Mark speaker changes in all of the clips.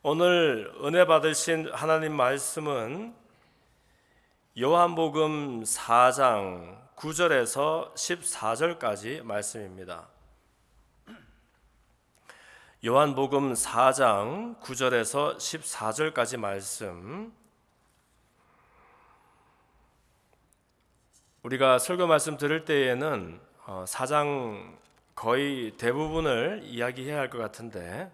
Speaker 1: 오늘 은혜 받으신 하나님 말씀은 요한복음 4장 9절에서 14절까지 말씀입니다. 요한복음 4장 9절에서 14절까지 말씀, 우리가 설교 말씀 들을 때에는 4장 거의 대부분을 이야기해야 할 것 같은데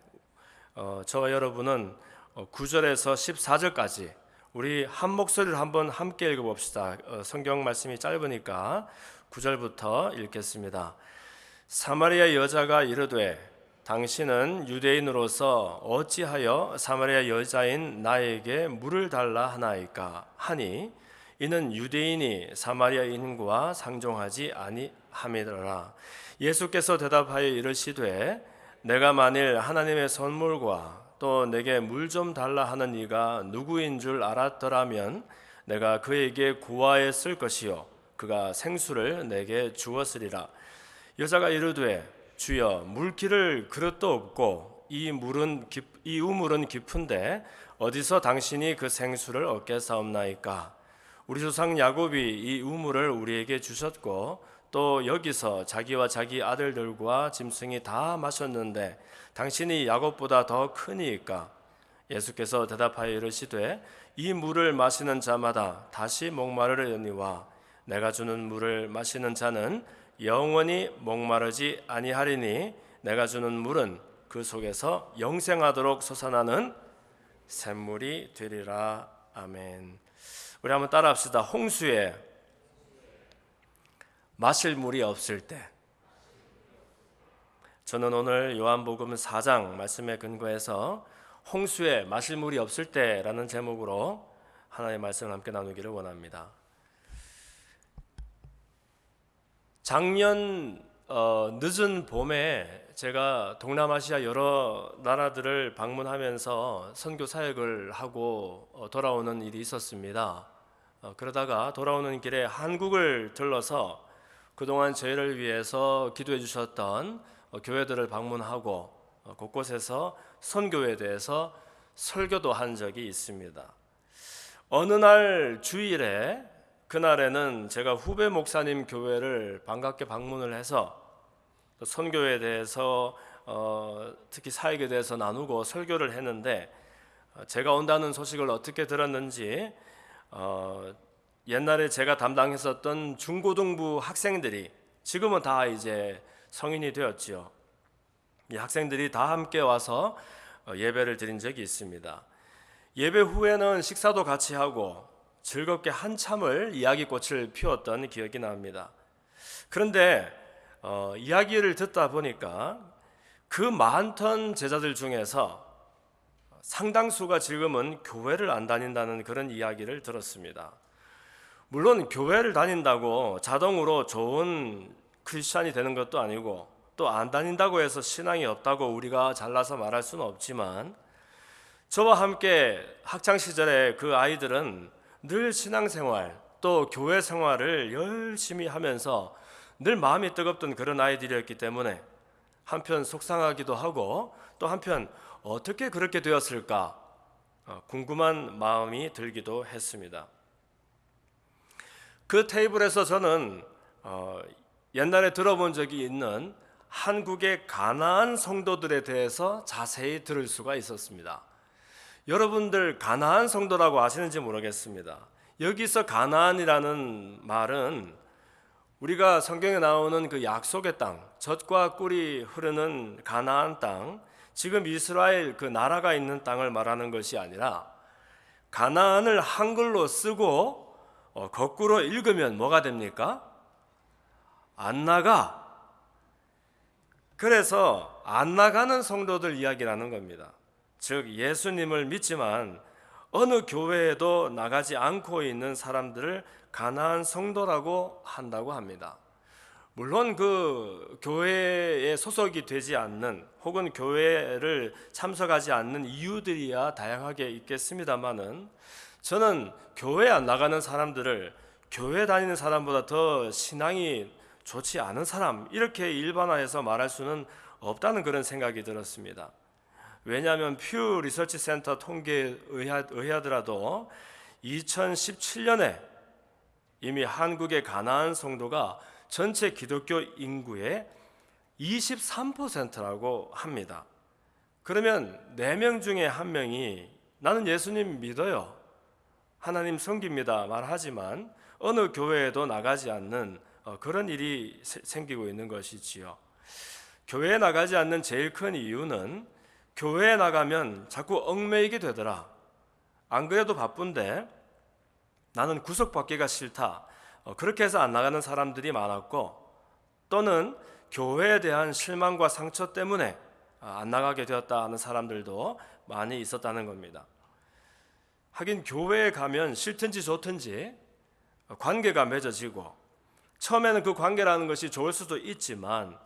Speaker 1: 저와 여러분은 9절에서 14절까지 우리 한 목소리로 한번 함께 읽어봅시다. 성경 말씀이 짧으니까 9절부터 읽겠습니다. 사마리아 여자가 이르되 당신은 유대인으로서 어찌하여 사마리아 여자인 나에게 물을 달라 하나이까 하니 이는 유대인이 사마리아인과 상종하지 아니함이더라. 예수께서 대답하여 이르시되 내가 만일 하나님의 선물과 또 내게 물 좀 달라 하는 이가 누구인 줄 알았더라면 내가 그에게 구하였을 것이요 그가 생수를 내게 주었으리라. 여자가 이르되 주여 물기를 그릇도 없고 이 우물은 깊은데 어디서 당신이 그 생수를 얻겠사옵나이까. 우리 조상 야곱이 이 우물을 우리에게 주셨고 또 여기서 자기와 자기 아들들과 짐승이 다 마셨는데 당신이 야곱보다 더 크니이까. 예수께서 대답하여 이르시되 이 물을 마시는 자마다 다시 목마르려니와 내가 주는 물을 마시는 자는 영원히 목마르지 아니하리니 내가 주는 물은 그 속에서 영생하도록 솟아나는 샘물이 되리라. 아멘. 우리 한번 따라합시다. 홍수에 마실 물이 없을 때. 저는 오늘 요한복음 4장 말씀에 근거해서 홍수에 마실 물이 없을 때라는 제목으로 하나님의 말씀을 함께 나누기를 원합니다. 작년 늦은 봄에 제가 동남아시아 여러 나라들을 방문하면서 선교 사역을 하고 돌아오는 일이 있었습니다. 그러다가 돌아오는 길에 한국을 들러서 그동안 저희를 위해서 기도해 주셨던 교회들을 방문하고 곳곳에서 선교에 대해서 설교도 한 적이 있습니다. 어느 날 주일에, 그날에는 제가 후배 목사님 교회를 반갑게 방문을 해서 선교에 대해서 특히 사역에 대해서 나누고 설교를 했는데, 제가 온다는 소식을 어떻게 들었는지 옛날에 제가 담당했었던 중고등부 학생들이 지금은 다 이제 성인이 되었지요. 이 학생들이 다 함께 와서 예배를 드린 적이 있습니다. 예배 후에는 식사도 같이 하고 즐겁게 한참을 이야기꽃을 피웠던 기억이 납니다. 그런데 이야기를 듣다 보니까 그 많던 제자들 중에서 상당수가 지금은 교회를 안 다닌다는 그런 이야기를 들었습니다. 물론 교회를 다닌다고 자동으로 좋은 크리스찬이 되는 것도 아니고 또 안 다닌다고 해서 신앙이 없다고 우리가 잘라서 말할 수는 없지만, 저와 함께 학창시절에 그 아이들은 늘 신앙생활 또 교회 생활을 열심히 하면서 늘 마음이 뜨겁던 그런 아이들이었기 때문에 한편 속상하기도 하고 또 한편 어떻게 그렇게 되었을까 궁금한 마음이 들기도 했습니다. 그 테이블에서 저는 옛날에 들어본 적이 있는 한국의 가나안 성도들에 대해서 자세히 들을 수가 있었습니다. 여러분들 가나안 성도라고 아시는지 모르겠습니다. 여기서 가나안이라는 말은 우리가 성경에 나오는 그 약속의 땅, 젖과 꿀이 흐르는 가나안 땅, 지금 이스라엘 그 나라가 있는 땅을 말하는 것이 아니라, 가나안을 한글로 쓰고 거꾸로 읽으면 뭐가 됩니까? 안 나가. 그래서 안 나가는 성도들 이야기라는 겁니다. 즉 예수님을 믿지만 어느 교회에도 나가지 않고 있는 사람들을 가나안 성도라고 한다고 합니다. 물론 그 교회에 소속이 되지 않는 혹은 교회를 참석하지 않는 이유들이야 다양하게 있겠습니다만은, 저는 교회 안 나가는 사람들을 교회 다니는 사람보다 더 신앙이 좋지 않은 사람, 이렇게 일반화해서 말할 수는 없다는 그런 생각이 들었습니다. 왜냐하면 퓨 리서치 센터 통계에 의하더라도 2017년에 이미 한국의 가나안 성도가 전체 기독교 인구의 23%라고 합니다. 그러면 4명 중에 1명이 나는 예수님 믿어요, 하나님 섬깁니다 말하지만 어느 교회에도 나가지 않는 그런 일이 생기고 있는 것이지요. 교회에 나가지 않는 제일 큰 이유는 교회에 나가면 자꾸 얽매이게 되더라, 안 그래도 바쁜데 나는 구속받기가 싫다, 그렇게 해서 안 나가는 사람들이 많았고, 또는 교회에 대한 실망과 상처 때문에 안 나가게 되었다 하는 사람들도 많이 있었다는 겁니다. 하긴 교회에 가면 싫든지 좋든지 관계가 맺어지고, 처음에는 그 관계라는 것이 좋을 수도 있지만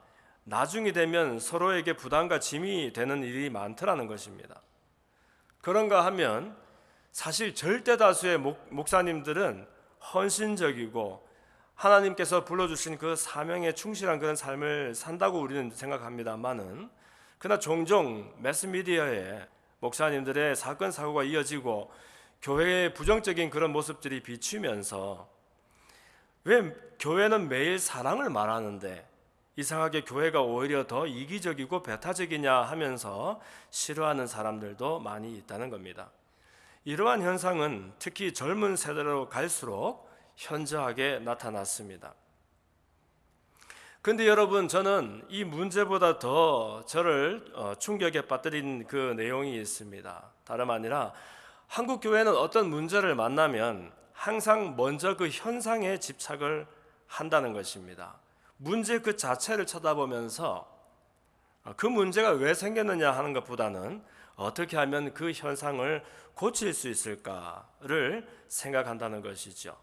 Speaker 1: 나중이 되면 서로에게 부담과 짐이 되는 일이 많더라는 것입니다. 그런가 하면 사실 절대 다수의 목사님들은 헌신적이고 하나님께서 불러주신 그 사명에 충실한 그런 삶을 산다고 우리는 생각합니다만은, 그러나 종종 매스미디어에 목사님들의 사건 사고가 이어지고 교회의 부정적인 그런 모습들이 비추면서 왜 교회는 매일 사랑을 말하는데 이상하게 교회가 오히려 더 이기적이고 배타적이냐 하면서 싫어하는 사람들도 많이 있다는 겁니다. 이러한 현상은 특히 젊은 세대로 갈수록 현저하게 나타났습니다. 근데 여러분, 저는 이 문제보다 더 저를 충격에 빠뜨린 그 내용이 있습니다. 다름 아니라 한국 교회는 어떤 문제를 만나면 항상 먼저 그 현상에 집착을 한다는 것입니다. 문제 그 자체를 쳐다보면서 그 문제가 왜 생겼느냐 하는 것보다는 어떻게 하면 그 현상을 고칠 수 있을까를 생각한다는 것이죠.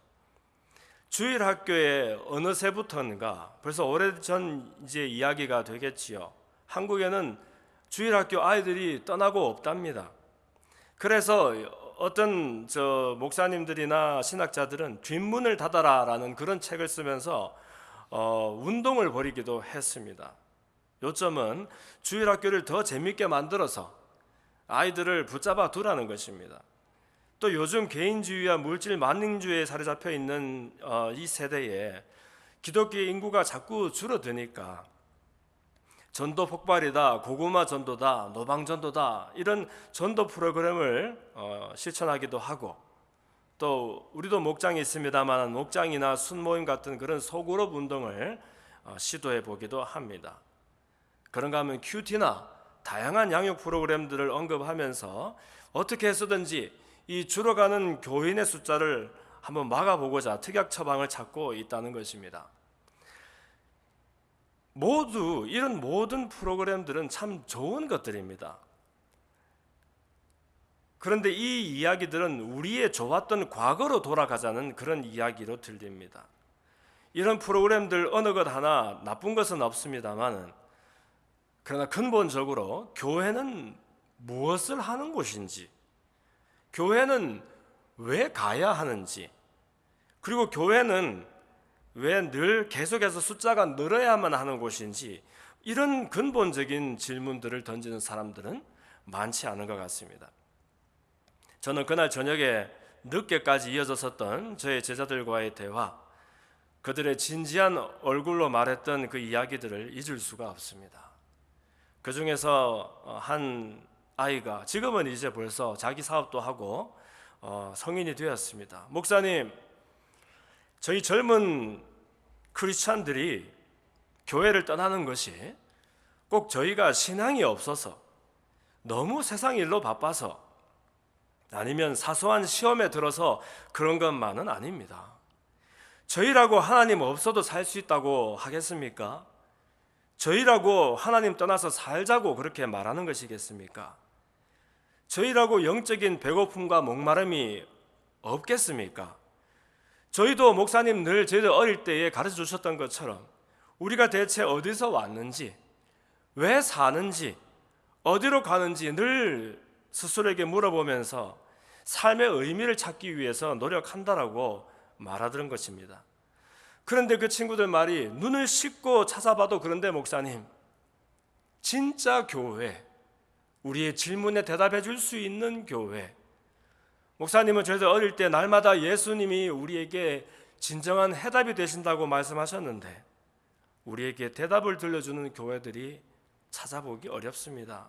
Speaker 1: 주일학교에 어느새부터인가, 벌써 오래전 이제 이야기가 되겠지요. 한국에는 주일학교 아이들이 떠나고 없답니다. 그래서 어떤 목사님들이나 신학자들은 뒷문을 닫아라라는 그런 책을 쓰면서 운동을 벌이기도 했습니다. 요점은 주일학교를 더 재밌게 만들어서 아이들을 붙잡아 두라는 것입니다. 또 요즘 개인주의와 물질 만능주의에 사로잡혀 있는 이 세대에 기독교의 인구가 자꾸 줄어드니까 전도 폭발이다, 고구마 전도다, 노방 전도다, 이런 전도 프로그램을 실천하기도 하고, 또 우리도 목장이 있습니다만 목장이나 순모임 같은 그런 소그룹 운동을 시도해 보기도 합니다. 그런가 하면 큐티나 다양한 양육 프로그램들을 언급하면서 어떻게 해서든지 이 줄어가는 교인의 숫자를 한번 막아보고자 특약 처방을 찾고 있다는 것입니다. 이런 모든 프로그램들은 참 좋은 것들입니다. 그런데 이 이야기들은 우리의 좋았던 과거로 돌아가자는 그런 이야기로 들립니다. 이런 프로그램들 어느 것 하나 나쁜 것은 없습니다만, 그러나 근본적으로 교회는 무엇을 하는 곳인지, 교회는 왜 가야 하는지, 그리고 교회는 왜 늘 계속해서 숫자가 늘어야만 하는 곳인지, 이런 근본적인 질문들을 던지는 사람들은 많지 않은 것 같습니다. 저는 그날 저녁에 늦게까지 이어졌었던 저의 제자들과의 대화, 그들의 진지한 얼굴로 말했던 그 이야기들을 잊을 수가 없습니다. 그 중에서 한 아이가 지금은 이제 벌써 자기 사업도 하고 성인이 되었습니다. 목사님, 저희 젊은 크리스찬들이 교회를 떠나는 것이 꼭 저희가 신앙이 없어서, 너무 세상 일로 바빠서, 아니면 사소한 시험에 들어서 그런 것만은 아닙니다. 저희라고 하나님 없어도 살 수 있다고 하겠습니까? 저희라고 하나님 떠나서 살자고 그렇게 말하는 것이겠습니까? 저희라고 영적인 배고픔과 목마름이 없겠습니까? 저희도 목사님 늘 저희들 어릴 때에 가르쳐 주셨던 것처럼 우리가 대체 어디서 왔는지, 왜 사는지, 어디로 가는지 늘 스스로에게 물어보면서 삶의 의미를 찾기 위해서 노력한다라고 말하던 것입니다. 그런데 그 친구들 말이, 눈을 씻고 찾아봐도 그런데 목사님, 진짜 교회, 우리의 질문에 대답해 줄 수 있는 교회. 목사님은 저희들 어릴 때 날마다 예수님이 우리에게 진정한 해답이 되신다고 말씀하셨는데 우리에게 대답을 들려주는 교회들이 찾아보기 어렵습니다.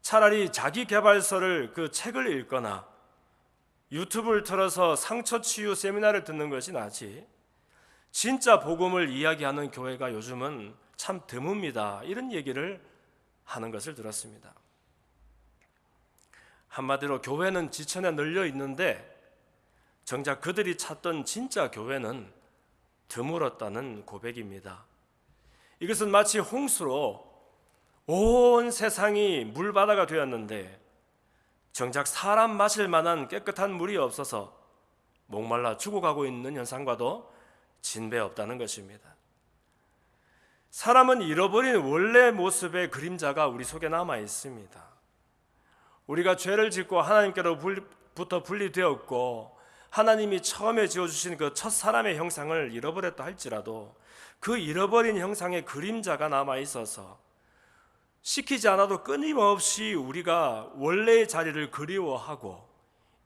Speaker 1: 차라리 자기 개발서를 그 책을 읽거나 유튜브를 틀어서 상처 치유 세미나를 듣는 것이 나지 진짜 복음을 이야기하는 교회가 요즘은 참 드뭅니다. 이런 얘기를 하는 것을 들었습니다. 한마디로 교회는 지천에 널려 있는데 정작 그들이 찾던 진짜 교회는 드물었다는 고백입니다. 이것은 마치 홍수로 온 세상이 물바다가 되었는데 정작 사람 마실 만한 깨끗한 물이 없어서 목말라 죽어가고 있는 현상과도 진배 없다는 것입니다. 사람은 잃어버린 원래 모습의 그림자가 우리 속에 남아 있습니다. 우리가 죄를 짓고 하나님께로부터 분리되었고 하나님이 처음에 지어주신 그 첫 사람의 형상을 잃어버렸다 할지라도 그 잃어버린 형상의 그림자가 남아 있어서 시키지 않아도 끊임없이 우리가 원래의 자리를 그리워하고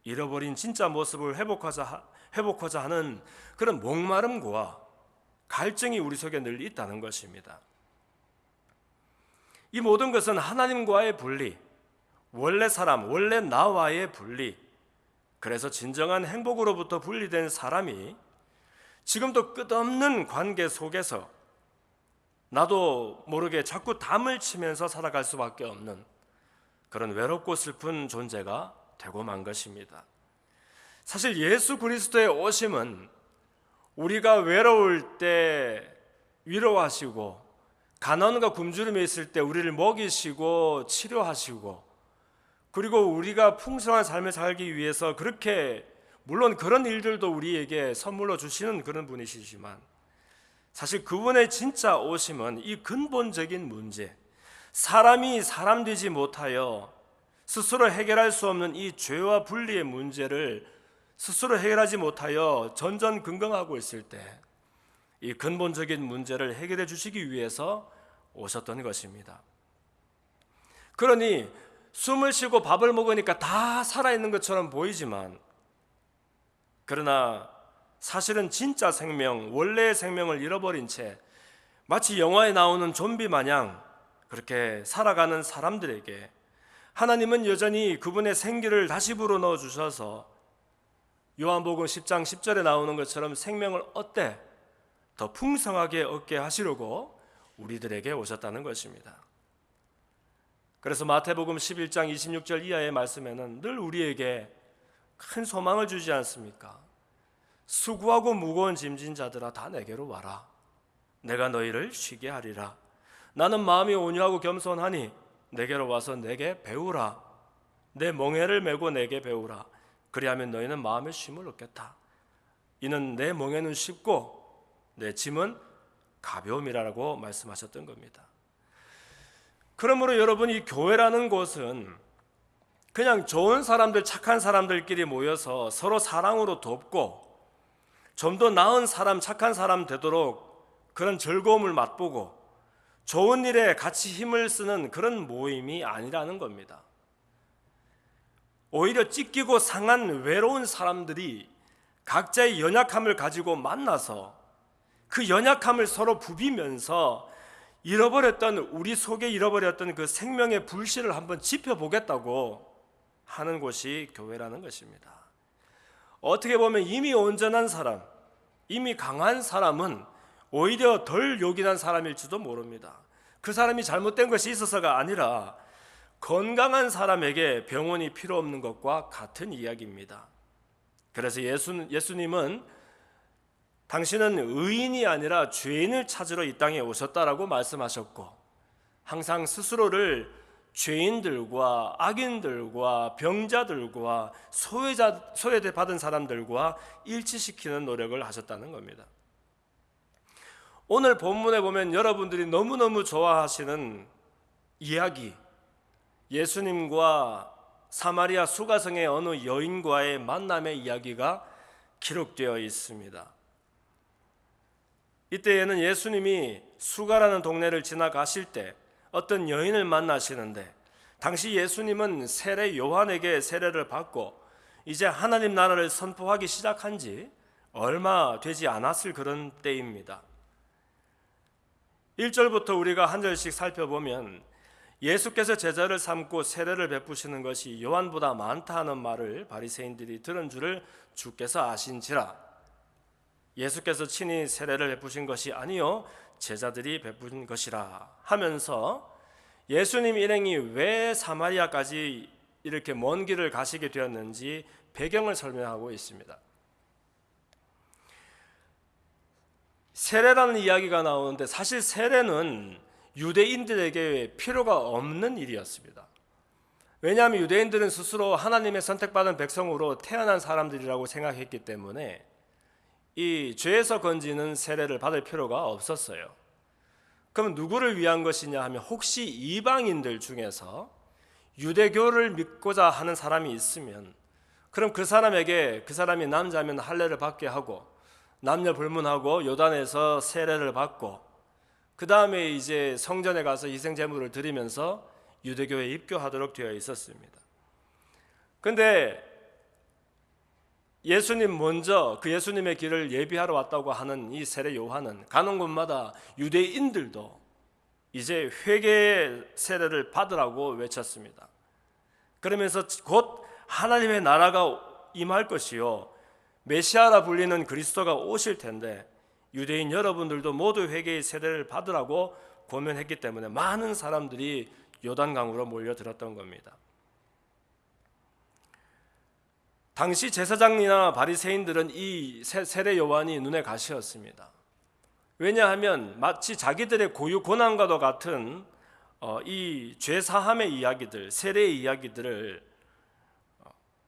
Speaker 1: 잃어버린 진짜 모습을 회복하자 하는 그런 목마름과 갈증이 우리 속에 늘 있다는 것입니다. 이 모든 것은 하나님과의 분리, 원래 사람, 원래 나와의 분리, 그래서 진정한 행복으로부터 분리된 사람이 지금도 끝없는 관계 속에서 나도 모르게 자꾸 담을 치면서 살아갈 수밖에 없는 그런 외롭고 슬픈 존재가 되고 만 것입니다. 사실 예수 그리스도의 오심은 우리가 외로울 때 위로하시고 가난과 굶주림에 있을 때 우리를 먹이시고 치료하시고 그리고 우리가 풍성한 삶을 살기 위해서 그렇게 물론 그런 일들도 우리에게 선물로 주시는 그런 분이시지만 사실 그분의 진짜 오심은 이 근본적인 문제, 사람이 사람 되지 못하여 스스로 해결할 수 없는 이 죄와 분리의 문제를 스스로 해결하지 못하여 전전긍긍하고 있을 때 이 근본적인 문제를 해결해 주시기 위해서 오셨던 것입니다. 그러니 숨을 쉬고 밥을 먹으니까 다 살아있는 것처럼 보이지만 그러나 사실은 진짜 생명, 원래의 생명을 잃어버린 채 마치 영화에 나오는 좀비 마냥 그렇게 살아가는 사람들에게 하나님은 여전히 그분의 생기를 다시 불어넣어 주셔서 요한복음 10장 10절에 나오는 것처럼 생명을 얻되 더 풍성하게 얻게 하시려고 우리들에게 오셨다는 것입니다. 그래서 마태복음 11장 26절 이하의 말씀에는 늘 우리에게 큰 소망을 주지 않습니까? 수고하고 무거운 짐진 자들아 다 내게로 와라. 내가 너희를 쉬게 하리라. 나는 마음이 온유하고 겸손하니 내게로 와서 내게 배우라. 내 멍에를 메고 내게 배우라. 그리하면 너희는 마음의 쉼을 얻겠다. 이는 내 멍에는 쉽고 내 짐은 가벼움이라고 말씀하셨던 겁니다. 그러므로 여러분, 이 교회라는 곳은 그냥 좋은 사람들, 착한 사람들끼리 모여서 서로 사랑으로 돕고 좀 더 나은 사람, 착한 사람 되도록 그런 즐거움을 맛보고 좋은 일에 같이 힘을 쓰는 그런 모임이 아니라는 겁니다. 오히려 찢기고 상한 외로운 사람들이 각자의 연약함을 가지고 만나서 그 연약함을 서로 부비면서 우리 속에 잃어버렸던 그 생명의 불씨를 한번 지펴보겠다고 하는 곳이 교회라는 것입니다. 어떻게 보면 이미 온전한 사람, 이미 강한 사람은 오히려 덜 요긴한 사람일지도 모릅니다. 그 사람이 잘못된 것이 있어서가 아니라 건강한 사람에게 병원이 필요 없는 것과 같은 이야기입니다. 그래서 예수님은 당신은 의인이 아니라 죄인을 찾으러 이 땅에 오셨다라고 말씀하셨고 항상 스스로를 죄인들과 악인들과 병자들과 소외받은 사람들과 일치시키는 노력을 하셨다는 겁니다. 오늘 본문에 보면 여러분들이 너무너무 좋아하시는 이야기, 예수님과 사마리아 수가성의 어느 여인과의 만남의 이야기가 기록되어 있습니다. 이때에는 예수님이 수가라는 동네를 지나가실 때 어떤 여인을 만나시는데 당시 예수님은 세례 요한에게 세례를 받고 이제 하나님 나라를 선포하기 시작한 지 얼마 되지 않았을 그런 때입니다. 1절부터 우리가 한 절씩 살펴보면 예수께서 제자를 삼고 세례를 베푸시는 것이 요한보다 많다 하는 말을 바리새인들이 들은 줄을 주께서 아신지라. 예수께서 친히 세례를 베푸신 것이 아니요 제자들이 베푼 것이라 하면서 예수님 일행이 왜 사마리아까지 이렇게 먼 길을 가시게 되었는지 배경을 설명하고 있습니다. 세례라는 이야기가 나오는데 사실 세례는 유대인들에게 필요가 없는 일이었습니다. 왜냐하면 유대인들은 스스로 하나님의 선택받은 백성으로 태어난 사람들이라고 생각했기 때문에 이 죄에서 건지는 세례를 받을 필요가 없었어요. 그럼 누구를 위한 것이냐 하면 혹시 이방인들 중에서 유대교를 믿고자 하는 사람이 있으면 그럼 그 사람에게 그 사람이 남자면 할례를 받게 하고 남녀 불문하고 요단에서 세례를 받고 그 다음에 이제 성전에 가서 희생 제물을 드리면서 유대교에 입교하도록 되어 있었습니다. 그런데 예수님 먼저 그 예수님의 길을 예비하러 왔다고 하는 이 세례 요한은 가는 곳마다 유대인들도 이제 회개의 세례를 받으라고 외쳤습니다. 그러면서 곧 하나님의 나라가 임할 것이요 메시아라 불리는 그리스도가 오실 텐데 유대인 여러분들도 모두 회개의 세례를 받으라고 권면했기 때문에 많은 사람들이 요단강으로 몰려들었던 겁니다. 당시 제사장이나 바리새인들은 이 세례 요한이 눈에 가시였습니다. 왜냐하면 마치 자기들의 고유 고난과도 같은 이 죄사함의 이야기들, 세례의 이야기들을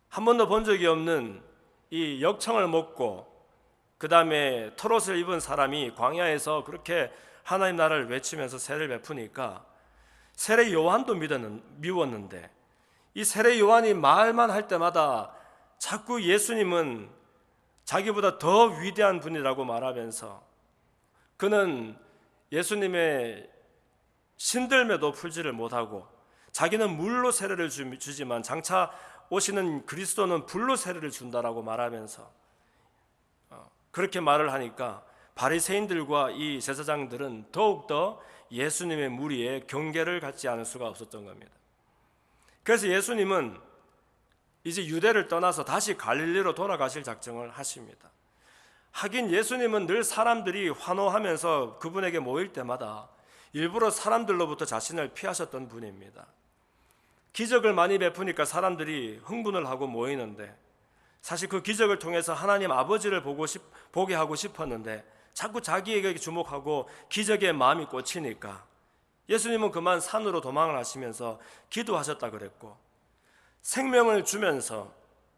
Speaker 1: 한 번도 본 적이 없는 이 역청을 먹고 그 다음에 털옷을 입은 사람이 광야에서 그렇게 하나님 나라를 외치면서 세례를 베푸니까 세례 요한도 미웠는데 이 세례 요한이 말만 할 때마다 자꾸 예수님은 자기보다 더 위대한 분이라고 말하면서 그는 예수님의 신들매도 풀지를 못하고 자기는 물로 세례를 주지만 장차 오시는 그리스도는 불로 세례를 준다라고 말하면서 그렇게 말을 하니까 바리새인들과 이 제사장들은 더욱더 예수님의 무리에 경계를 갖지 않을 수가 없었던 겁니다. 그래서 예수님은 이제 유대를 떠나서 다시 갈릴리로 돌아가실 작정을 하십니다. 하긴 예수님은 늘 사람들이 환호하면서 그분에게 모일 때마다 일부러 사람들로부터 자신을 피하셨던 분입니다. 기적을 많이 베푸니까 사람들이 흥분을 하고 모이는데 사실 그 기적을 통해서 하나님 아버지를 보게 하고 싶었는데 자꾸 자기에게 주목하고 기적에 마음이 꽂히니까 예수님은 그만 산으로 도망을 하시면서 기도하셨다 그랬고 생명을 주면서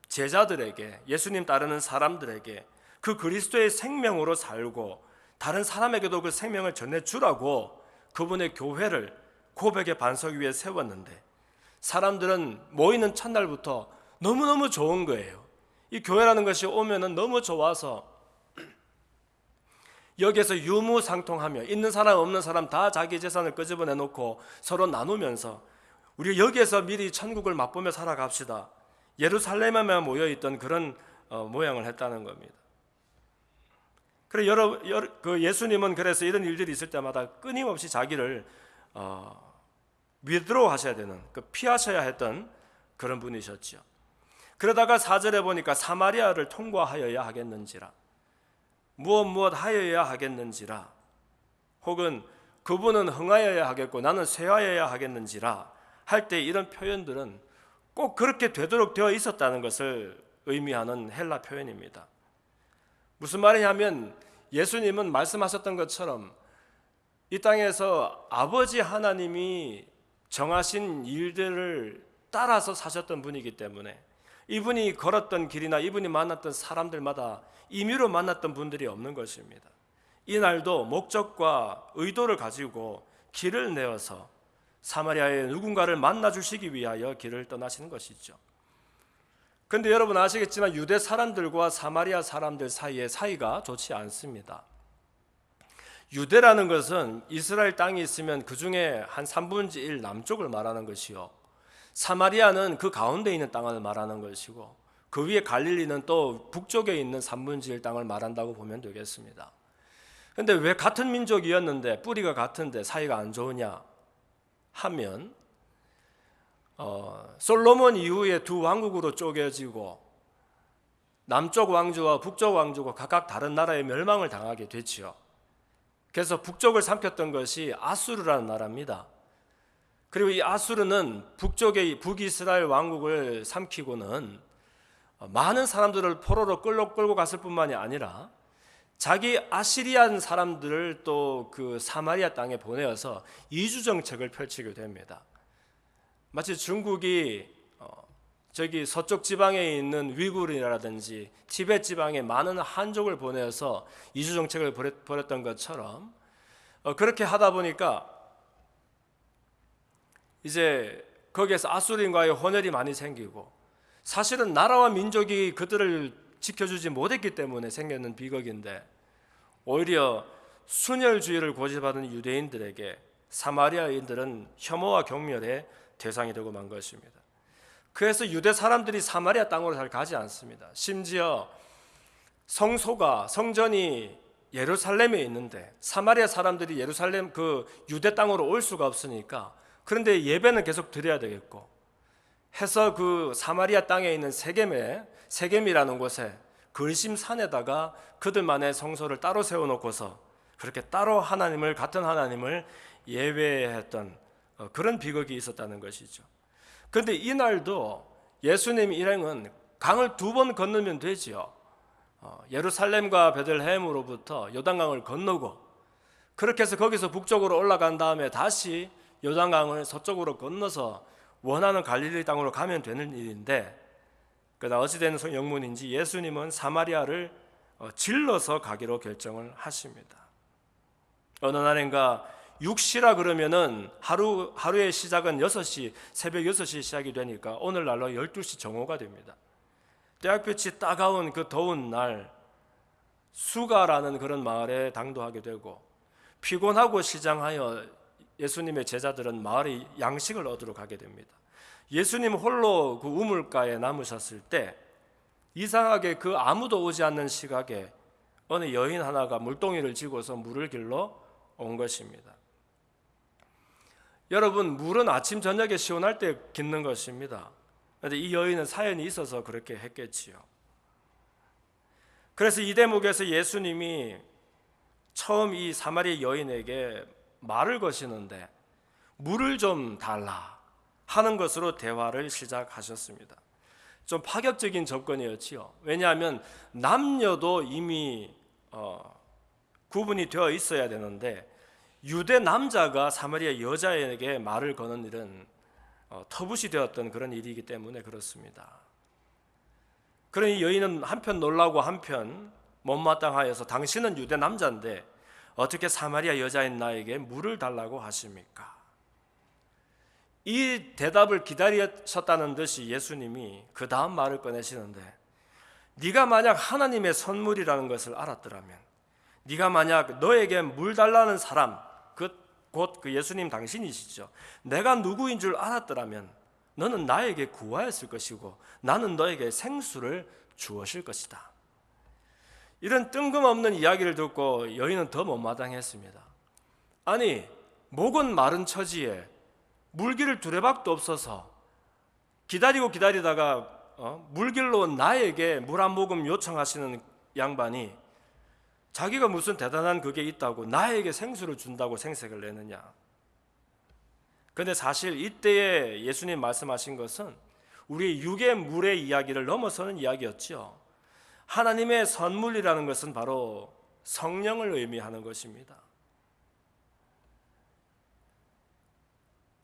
Speaker 1: 제자들에게 예수님 따르는 사람들에게 그 그리스도의 생명으로 살고 다른 사람에게도 그 생명을 전해주라고 그분의 교회를 고백의 반석 위에 세웠는데 사람들은 모이는 첫날부터 너무너무 좋은 거예요. 이 교회라는 것이 오면은 너무 좋아서 여기에서 유무상통하며 있는 사람 없는 사람 다 자기 재산을 끄집어내 놓고 서로 나누면서 우리 여기에서 미리 천국을 맛보며 살아갑시다. 예루살렘에만 모여있던 그런 모양을 했다는 겁니다. 그래 그 예수님은 그래서 이런 일들이 있을 때마다 끊임없이 자기를 위드로우 하셔야 되는 피하셔야 했던 그런 분이셨죠. 그러다가 4절에 보니까 사마리아를 통과하여야 하겠는지라 무엇 하여야 하겠는지라 혹은 그분은 흥하여야 하겠고 나는 쇠하여야 하겠는지라 할 때 이런 표현들은 꼭 그렇게 되도록 되어 있었다는 것을 의미하는 헬라 표현입니다. 무슨 말이냐면 예수님은 말씀하셨던 것처럼 이 땅에서 아버지 하나님이 정하신 일들을 따라서 사셨던 분이기 때문에 이분이 걸었던 길이나 이분이 만났던 사람들마다 임의로 만났던 분들이 없는 것입니다. 이 날도 목적과 의도를 가지고 길을 내어서 사마리아의 누군가를 만나 주시기 위하여 길을 떠나시는 것이죠. 그런데 여러분 아시겠지만 유대 사람들과 사마리아 사람들 사이가 좋지 않습니다. 유대라는 것은 이스라엘 땅이 있으면 그 중에 한 3분의 1 남쪽을 말하는 것이요 사마리아는 그 가운데 있는 땅을 말하는 것이고 그 위에 갈릴리는 또 북쪽에 있는 3분의 1 땅을 말한다고 보면 되겠습니다. 그런데 왜 같은 민족이었는데 뿌리가 같은데 사이가 안 좋으냐 하면 솔로몬 이후에 두 왕국으로 쪼개지고 남쪽 왕조와 북쪽 왕조가 각각 다른 나라에 멸망을 당하게 됐지요. 그래서 북쪽을 삼켰던 것이 아수르라는 나라입니다. 그리고 이 아수르는 북쪽의 북이스라엘 왕국을 삼키고는 많은 사람들을 포로로 끌고 갔을 뿐만이 아니라 자기 아시리안 사람들을 또 그 사마리아 땅에 보내어서 이주 정책을 펼치게 됩니다. 마치 중국이 저기 서쪽 지방에 있는 위구르라든지 티베트 지방에 많은 한족을 보내어서 이주 정책을 벌였던 것처럼 그렇게 하다 보니까 이제 거기에서 아수르인과의 혼혈이 많이 생기고 사실은 나라와 민족이 그들을 지켜주지 못했기 때문에 생겼는 비극인데 오히려 순혈주의를 고집하는 유대인들에게 사마리아인들은 혐오와 경멸의 대상이 되고 만 것입니다. 그래서 유대 사람들이 사마리아 땅으로 잘 가지 않습니다. 심지어 성전이 예루살렘에 있는데 사마리아 사람들이 예루살렘 그 유대 땅으로 올 수가 없으니까 그런데 예배는 계속 드려야 되겠고 해서 그 사마리아 땅에 있는 세겜이라는 곳에 근심산에다가 그들만의 성소를 따로 세워놓고서 그렇게 따로 같은 하나님을 예배했던 그런 비극이 있었다는 것이죠. 그런데 이날도 예수님 일행은 강을 2번 건너면 되지요. 예루살렘과 베들레헴으로부터 요단강을 건너고 그렇게 해서 거기서 북쪽으로 올라간 다음에 다시 요단강을 서쪽으로 건너서 원하는 갈릴리 땅으로 가면 되는 일인데 그러나 어찌된 영문인지 예수님은 사마리아를 질러서 가기로 결정을 하십니다. 어느 날인가 6시라 그러면은 하루의 시작은 6시, 새벽 6시 시작이 되니까 오늘날로 12시 정오가 됩니다. 때학볕이 따가운 그 더운 날 수가라는 그런 마을에 당도하게 되고 피곤하고 시장하여 예수님의 제자들은 마을에 양식을 얻으러 가게 됩니다. 예수님 홀로 그 우물가에 남으셨을 때 이상하게 그 아무도 오지 않는 시각에 어느 여인 하나가 물동이를 쥐고서 물을 길러 온 것입니다. 여러분, 물은 아침 저녁에 시원할 때 깃는 것입니다. 그런데 이 여인은 사연이 있어서 그렇게 했겠지요. 그래서 이 대목에서 예수님이 처음 이 사마리아 여인에게 말을 거시는데 물을 좀 달라 하는 것으로 대화를 시작하셨습니다. 좀 파격적인 접근이었지요. 왜냐하면 남녀도 이미 구분이 되어 있어야 되는데 유대 남자가 사마리아 여자에게 말을 거는 일은 터부시 되었던 그런 일이기 때문에 그렇습니다. 그러니 여인은 한편 놀라고 한편 못마땅하여서 당신은 유대 남자인데 어떻게 사마리아 여자인 나에게 물을 달라고 하십니까? 이 대답을 기다리셨다는 듯이 예수님이 그 다음 말을 꺼내시는데 네가 만약 하나님의 선물이라는 것을 알았더라면 네가 만약 너에게 물 달라는 사람 곧 그 예수님 당신이시죠. 내가 누구인 줄 알았더라면 너는 나에게 구하였을 것이고 나는 너에게 생수를 주었을 것이다. 이런 뜬금없는 이야기를 듣고 여인은 더 못마땅했습니다. 아니 목은 마른 처지에 물기를 두레박도 없어서 기다리다가 물길로 온 나에게 물 한 모금 요청하시는 양반이 자기가 무슨 대단한 그게 있다고 나에게 생수를 준다고 생색을 내느냐. 그런데 사실 이때에 예수님 말씀하신 것은 우리 육의 물의 이야기를 넘어서는 이야기였죠. 하나님의 선물이라는 것은 바로 성령을 의미하는 것입니다.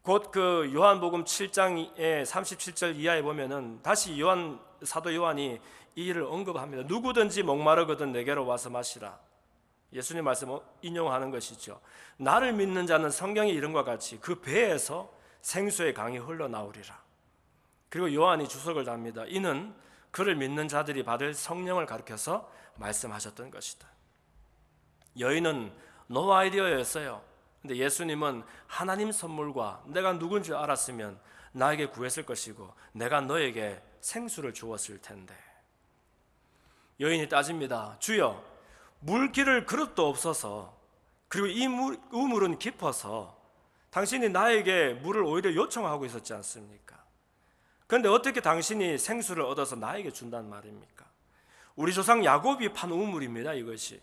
Speaker 1: 곧 그 요한복음 7장의 37절 이하에 보면은 다시 사도 요한이 이 일을 언급합니다. 누구든지 목마르거든 내게로 와서 마시라. 예수님 말씀을 인용하는 것이죠. 나를 믿는 자는 성경의 이름과 같이 그 배에서 생수의 강이 흘러나오리라. 그리고 요한이 주석을 답니다. 이는 그를 믿는 자들이 받을 성령을 가리켜서 말씀하셨던 것이다. 여인은 노 아이디어였어요. 근데 예수님은 하나님 선물과 내가 누군지 알았으면 나에게 구했을 것이고 내가 너에게 생수를 주었을 텐데. 여인이 따집니다. 주여, 물기를 그릇도 없어서, 그리고 이 우물은 깊어서 당신이 나에게 물을 오히려 요청하고 있었지 않습니까? 그런데 어떻게 당신이 생수를 얻어서 나에게 준단 말입니까? 우리 조상 야곱이 판 우물입니다, 이것이.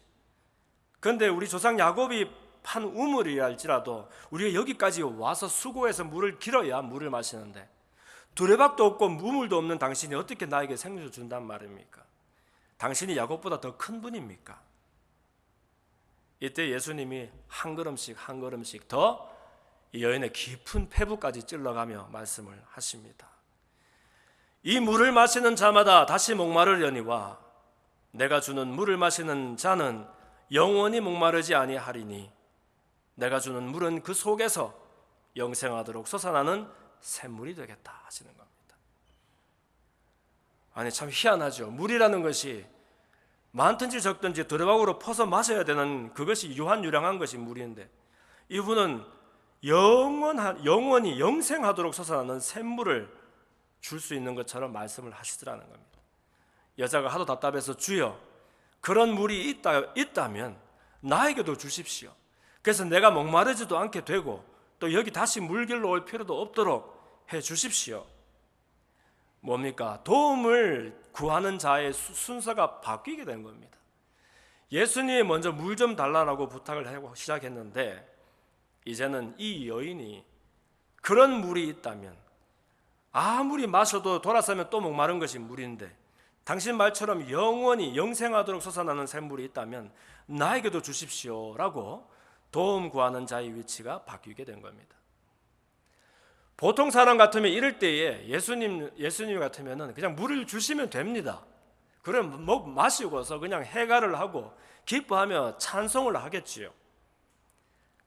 Speaker 1: 그런데 우리 조상 야곱이 판 우물이라 할지라도 우리가 여기까지 와서 수고해서 물을 길어야 물을 마시는데, 두레박도 없고 우물도 없는 당신이 어떻게 나에게 생수를 준단 말입니까? 당신이 야곱보다 더 큰 분입니까? 이때 예수님이 한 걸음씩 한 걸음씩 더 이 여인의 깊은 폐부까지 찔러가며 말씀을 하십니다. 이 물을 마시는 자마다 다시 목마르려니와 내가 주는 물을 마시는 자는 영원히 목마르지 아니하리니 내가 주는 물은 그 속에서 영생하도록 솟아나는 샘물이 되겠다 하시는 겁니다. 아니, 참 희한하죠. 물이라는 것이 많든지 적든지 두레박으로 퍼서 마셔야 되는, 그것이 유한유량한 것이 물인데, 이분은 영원히 영생하도록 솟아나는 샘물을 줄 수 있는 것처럼 말씀을 하시더라는 겁니다. 여자가 하도 답답해서 주여, 그런 물이 있다면 나에게도 주십시오. 그래서 내가 목마르지도 않게 되고 또 여기 다시 물길로 올 필요도 없도록 해 주십시오. 뭡니까? 도움을 구하는 자의 순서가 바뀌게 된 겁니다. 예수님이 먼저 물 좀 달라고 부탁을 하고 시작했는데, 이제는 이 여인이 그런 물이 있다면, 아무리 마셔도 돌아서면 또 목마른 것이 물인데, 당신 말처럼 영원히 영생하도록 솟아나는 샘물이 있다면 나에게도 주십시오라고 도움 구하는 자의 위치가 바뀌게 된 겁니다. 보통 사람 같으면 이럴 때에 예수님 같으면 그냥 물을 주시면 됩니다. 그럼 마시고서 그냥 해가를 하고 기뻐하며 찬송을 하겠지요.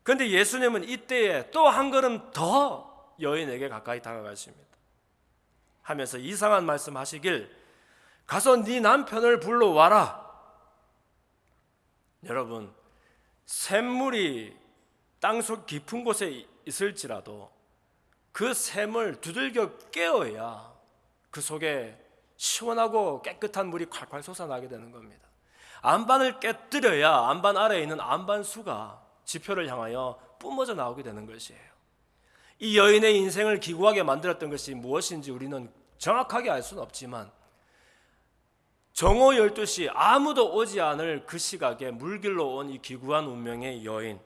Speaker 1: 그런데 예수님은 이때에 또 한 걸음 더 여인에게 가까이 다가가십니다. 하면서 이상한 말씀 하시길, 가서 네 남편을 불러와라. 여러분, 샘물이 땅속 깊은 곳에 있을지라도 그 샘을 두들겨 깨어야 그 속에 시원하고 깨끗한 물이 콸콸 솟아나게 되는 겁니다. 안반을 깨뜨려야 안반 아래에 있는 안반수가 지표를 향하여 뿜어져 나오게 되는 것이에요. 이 여인의 인생을 기구하게 만들었던 것이 무엇인지 우리는 정확하게 알 수는 없지만, 정오 12시 아무도 오지 않을 그 시각에 물길로 온 이 기구한 운명의 여인,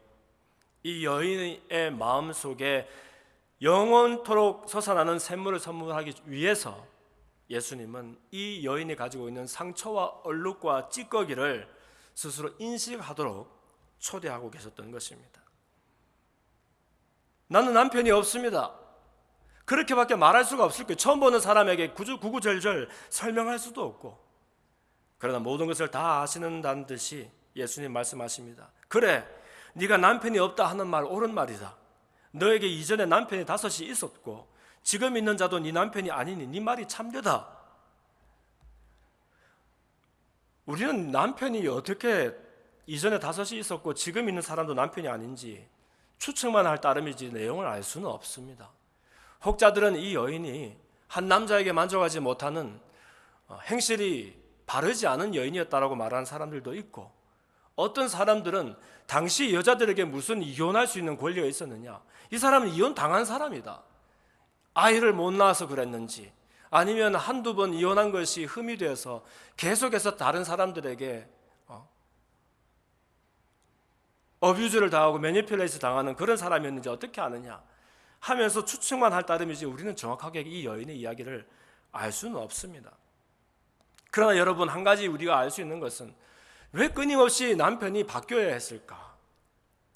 Speaker 1: 이 여인의 마음속에 영원토록 솟아나는 샘물을 선물하기 위해서 예수님은 이 여인이 가지고 있는 상처와 얼룩과 찌꺼기를 스스로 인식하도록 초대하고 계셨던 것입니다. 나는 남편이 없습니다. 그렇게밖에 말할 수가 없을 거예요. 처음 보는 사람에게 구구절절 설명할 수도 없고. 그러나 모든 것을 다 아시는다는 듯이 예수님 말씀하십니다. 그래, 네가 남편이 없다 하는 말 옳은 말이다. 너에게 이전에 남편이 5이 있었고 지금 있는 자도 네 남편이 아니니 네 말이 참되다. 우리는 남편이 어떻게 이전에 5이 있었고 지금 있는 사람도 남편이 아닌지 추측만 할 따름이지 내용을 알 수는 없습니다. 혹자들은 이 여인이 한 남자에게 만족하지 못하는 행실이 바르지 않은 여인이었다라고 말하는 사람들도 있고, 어떤 사람들은 당시 여자들에게 무슨 이혼할 수 있는 권리가 있었느냐, 이 사람은 이혼 당한 사람이다, 아이를 못 낳아서 그랬는지 아니면 한두 번 이혼한 것이 흠이 되어서 계속해서 다른 사람들에게 어뷰즈를 당하고 매니플레이스 당하는 그런 사람이었는지 어떻게 아느냐 하면서 추측만 할 따름이지 우리는 정확하게 이 여인의 이야기를 알 수는 없습니다. 그러나 여러분, 한 가지 우리가 알 수 있는 것은 왜 끊임없이 남편이 바뀌어야 했을까?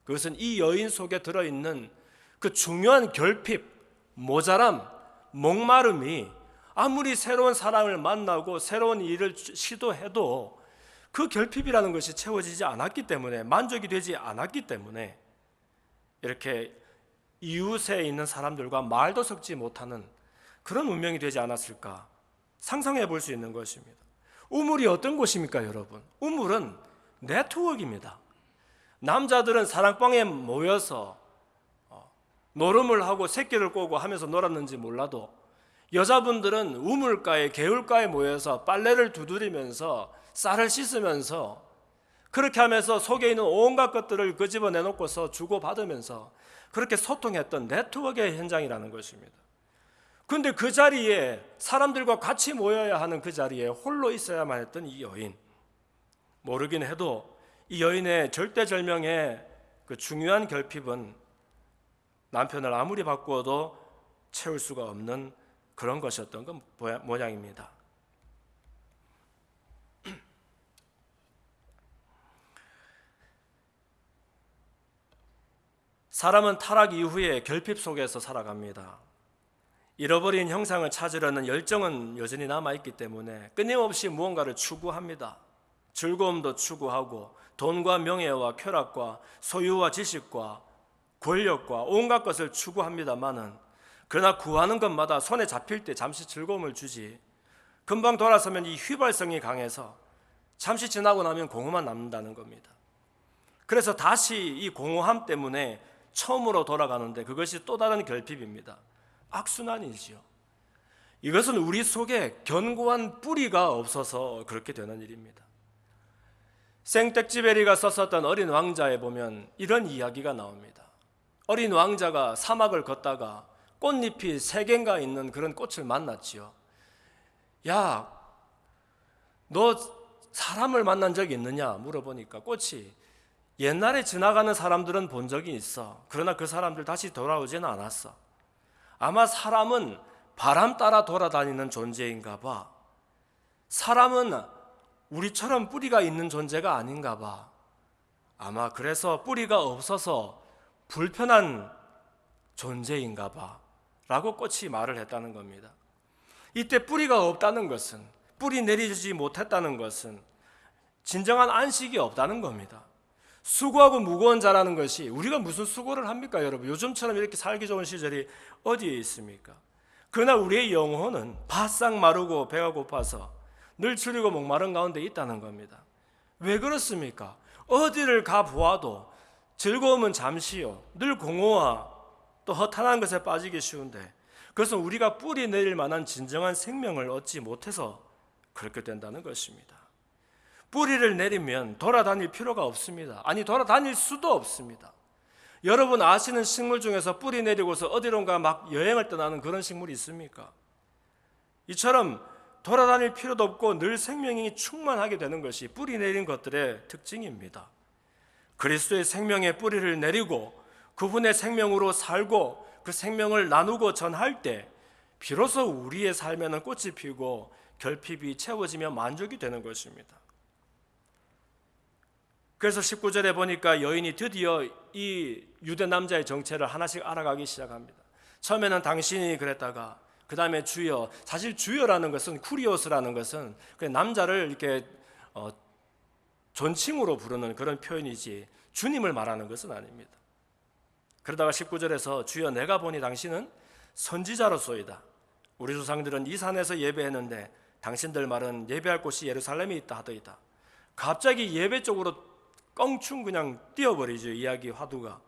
Speaker 1: 그것은 이 여인 속에 들어있는 그 중요한 결핍, 모자람, 목마름이 아무리 새로운 사람을 만나고 새로운 일을 시도해도 그 결핍이라는 것이 채워지지 않았기 때문에, 만족이 되지 않았기 때문에 이렇게 이웃에 있는 사람들과 말도 섞지 못하는 그런 운명이 되지 않았을까 상상해 볼 수 있는 것입니다. 우물이 어떤 곳입니까, 여러분? 우물은 네트워크입니다. 남자들은 사랑방에 모여서 노름을 하고 새끼를 꼬고 하면서 놀았는지 몰라도 여자분들은 우물가에 개울가에 모여서 빨래를 두드리면서 쌀을 씻으면서 그렇게 하면서 속에 있는 온갖 것들을 끄집어내놓고서 주고받으면서 그렇게 소통했던 네트워크의 현장이라는 것입니다. 그런데 그 자리에 사람들과 같이 모여야 하는 그 자리에 홀로 있어야만 했던 이 여인, 모르긴 해도 이 여인의 절대절명의 그 중요한 결핍은 남편을 아무리 바꾸어도 채울 수가 없는 그런 것이었던 건 모양입니다. 사람은 타락 이후에 결핍 속에서 살아갑니다. 잃어버린 형상을 찾으려는 열정은 여전히 남아있기 때문에 끊임없이 무언가를 추구합니다. 즐거움도 추구하고 돈과 명예와 쾌락과 소유와 지식과 권력과 온갖 것을 추구합니다마는 그러나 구하는 것마다 손에 잡힐 때 잠시 즐거움을 주지 금방 돌아서면 이 휘발성이 강해서 잠시 지나고 나면 공허만 남는다는 겁니다. 그래서 다시 이 공허함 때문에 처음으로 돌아가는데 그것이 또 다른 결핍입니다. 악순환이지요. 이것은 우리 속에 견고한 뿌리가 없어서 그렇게 되는 일입니다. 생텍쥐베리가 썼었던 어린 왕자에 보면 이런 이야기가 나옵니다. 어린 왕자가 사막을 걷다가 꽃잎이 3개인가 있는 그런 꽃을 만났지요. 야, 너 사람을 만난 적이 있느냐 물어보니까 꽃이 옛날에 지나가는 사람들은 본 적이 있어. 그러나 그 사람들 다시 돌아오지는 않았어. 아마 사람은 바람 따라 돌아다니는 존재인가 봐. 사람은 우리처럼 뿌리가 있는 존재가 아닌가 봐. 아마 그래서 뿌리가 없어서 불편한 존재인가 봐 라고 꽃이 말을 했다는 겁니다. 이때 뿌리가 없다는 것은, 뿌리 내리지 못했다는 것은 진정한 안식이 없다는 겁니다. 수고하고 무거운 자라는 것이, 우리가 무슨 수고를 합니까 여러분? 요즘처럼 이렇게 살기 좋은 시절이 어디에 있습니까? 그러나 우리의 영혼은 바싹 마르고 배가 고파서 늘 줄이고 목마른 가운데 있다는 겁니다. 왜 그렇습니까? 어디를 가보아도 즐거움은 잠시요, 늘 공허와 또 허탄한 것에 빠지기 쉬운데 그것은 우리가 뿌리 내릴 만한 진정한 생명을 얻지 못해서 그렇게 된다는 것입니다. 뿌리를 내리면 돌아다닐 필요가 없습니다. 아니, 돌아다닐 수도 없습니다. 여러분 아시는 식물 중에서 뿌리 내리고서 어디론가 막 여행을 떠나는 그런 식물이 있습니까? 이처럼 돌아다닐 필요도 없고 늘 생명이 충만하게 되는 것이 뿌리 내린 것들의 특징입니다. 그리스도의 생명의 뿌리를 내리고 그분의 생명으로 살고 그 생명을 나누고 전할 때 비로소 우리의 삶에는 꽃이 피고 결핍이 채워지며 만족이 되는 것입니다. 그래서 19절에 보니까 여인이 드디어 이 유대 남자의 정체를 하나씩 알아가기 시작합니다. 처음에는 당신이 그랬다가 그 다음에 주여, 사실 주여라는 것은 쿠리오스라는 것은 남자를 이렇게 존칭으로 부르는 그런 표현이지 주님을 말하는 것은 아닙니다. 그러다가 19절에서 주여 내가 보니 당신은 선지자로소이다. 우리 조상들은 이 산에서 예배했는데 당신들 말은 예배할 곳이 예루살렘에 있다 하더이다. 갑자기 예배 쪽으로 껑충 그냥 뛰어버리죠. 이야기 화두가.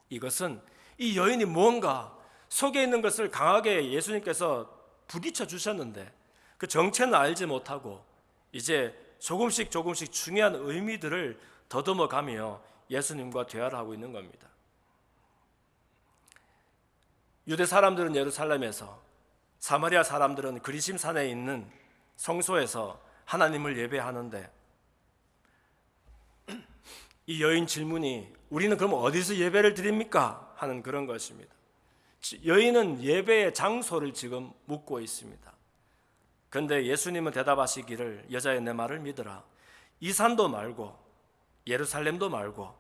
Speaker 1: 이것은 이 여인이 뭔가 속에 있는 것을 강하게 예수님께서 부딪혀 주셨는데 그 정체는 알지 못하고 이제 조금씩 중요한 의미들을 더듬어가며 예수님과 대화를 하고 있는 겁니다. 유대 사람들은 예루살렘에서, 사마리아 사람들은 그리심산에 있는 성소에서 하나님을 예배하는데 이 여인 질문이 우리는 그럼 어디서 예배를 드립니까? 하는 그런 것입니다. 여인은 예배의 장소를 지금 묻고 있습니다. 그런데 예수님은 대답하시기를 여자의 내 말을 믿으라. 이 산도 말고 예루살렘도 말고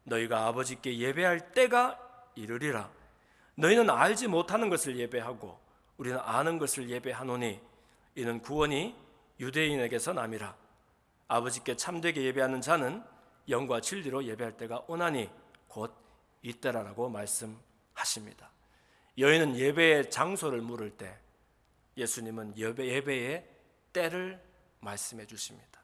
Speaker 1: 너희가 아버지께 예배할 때가 이르리라. 너희는 알지 못하는 것을 예배하고 우리는 아는 것을 예배하노니 이는 구원이 유대인에게서 남이라. 아버지께 참되게 예배하는 자는 영과 진리로 예배할 때가 오나니 곧 이때라라고 말씀하십니다. 여인은 예배의 장소를 물을 때 예수님은 예배의 때를 말씀해 주십니다.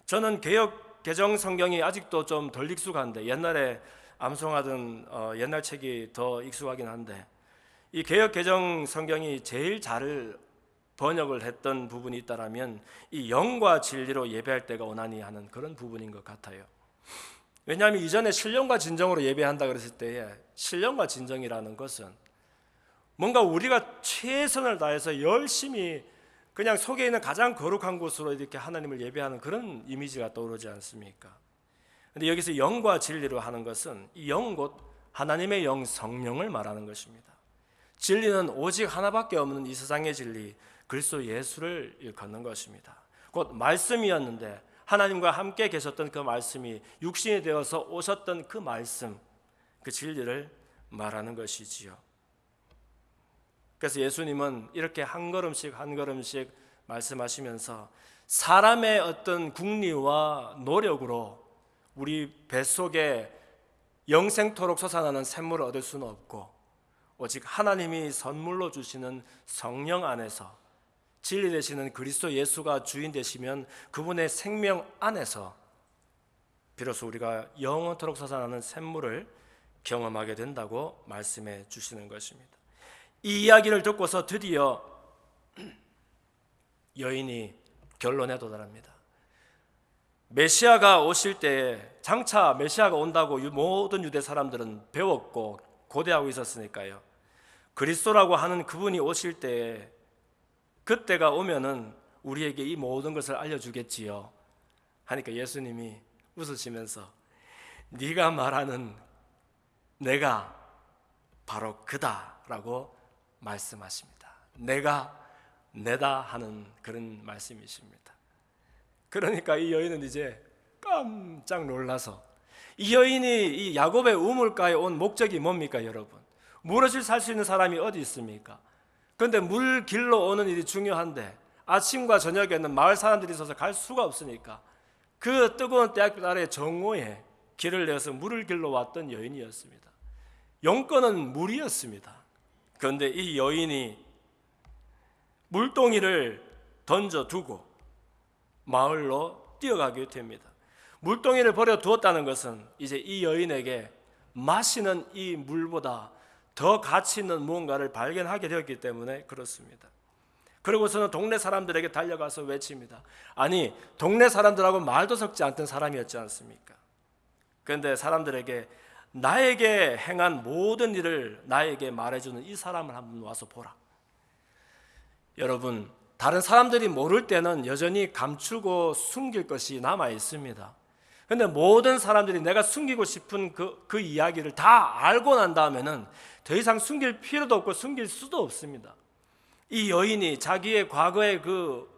Speaker 1: 저는 개역 개정 성경이 아직도 좀 덜 익숙한데 옛날에 암송하던 옛날 책이 더 익숙하긴 한데, 이 개역 개정 성경이 제일 잘 번역을 했던 부분이 있다라면 이 영과 진리로 예배할 때가 원하니 하는 그런 부분인 것 같아요. 왜냐하면 이전에 신령과 진정으로 예배한다 그랬을 때에 신령과 진정이라는 것은 뭔가 우리가 최선을 다해서 열심히 그냥 속에 있는 가장 거룩한 곳으로 이렇게 하나님을 예배하는 그런 이미지가 떠오르지 않습니까? 근데 여기서 영과 진리로 하는 것은 이 영 곧 하나님의 영 성령을 말하는 것입니다. 진리는 오직 하나밖에 없는 이 세상의 진리 그리스도 예수를 일컫는 것입니다. 곧 말씀이었는데 하나님과 함께 계셨던 그 말씀이 육신이 되어서 오셨던 그 말씀, 그 진리를 말하는 것이지요. 그래서 예수님은 이렇게 한 걸음씩 한 걸음씩 말씀하시면서 사람의 어떤 궁리와 노력으로 우리 뱃속에 영생토록 솟아나는 샘물을 얻을 수는 없고 오직 하나님이 선물로 주시는 성령 안에서 진리 되시는 그리스도 예수가 주인 되시면 그분의 생명 안에서 비로소 우리가 영원토록 솟아나는 샘물을 경험하게 된다고 말씀해 주시는 것입니다. 이 이야기를 듣고서 드디어 여인이 결론에 도달합니다. 메시아가 오실 때에 장차 메시아가 온다고 모든 유대 사람들은 배웠고 고대하고 있었으니까요. 그리스도라고 하는 그분이 오실 때에 그때가 오면은 우리에게 이 모든 것을 알려주겠지요 하니까 예수님이 웃으시면서 네가 말하는 내가 바로 그다라고 말씀하십니다. 내가 내다 하는 그런 말씀이십니다. 그러니까 이 여인은 이제 깜짝 놀라서 이 여인이 이 야곱의 우물가에 온 목적이 뭡니까 여러분? 무엇을 살 수 있는 사람이 어디 있습니까? 그런데 물 길러 오는 일이 중요한데 아침과 저녁에는 마을 사람들이 있어서 갈 수가 없으니까 그 뜨거운 때학볕 아래 정오에 길을 내서 물을 길러 왔던 여인이었습니다. 용건은 물이었습니다. 그런데 이 여인이 물동이를 던져두고 마을로 뛰어가게 됩니다. 물동이를 버려두었다는 것은 이제 이 여인에게 마시는 이 물보다 더 가치 있는 무언가를 발견하게 되었기 때문에 그렇습니다. 그리고서는 동네 사람들에게 달려가서 외칩니다. 아니 동네 사람들하고 말도 섞지 않던 사람이었지 않습니까? 그런데 사람들에게 나에게 행한 모든 일을 나에게 말해주는 이 사람을 한번 와서 보라. 여러분 다른 사람들이 모를 때는 여전히 감추고 숨길 것이 남아 있습니다. 그런데 모든 사람들이 내가 숨기고 싶은 그 이야기를 다 알고 난 다음에는 더 이상 숨길 필요도 없고 숨길 수도 없습니다. 이 여인이 자기의 과거의 그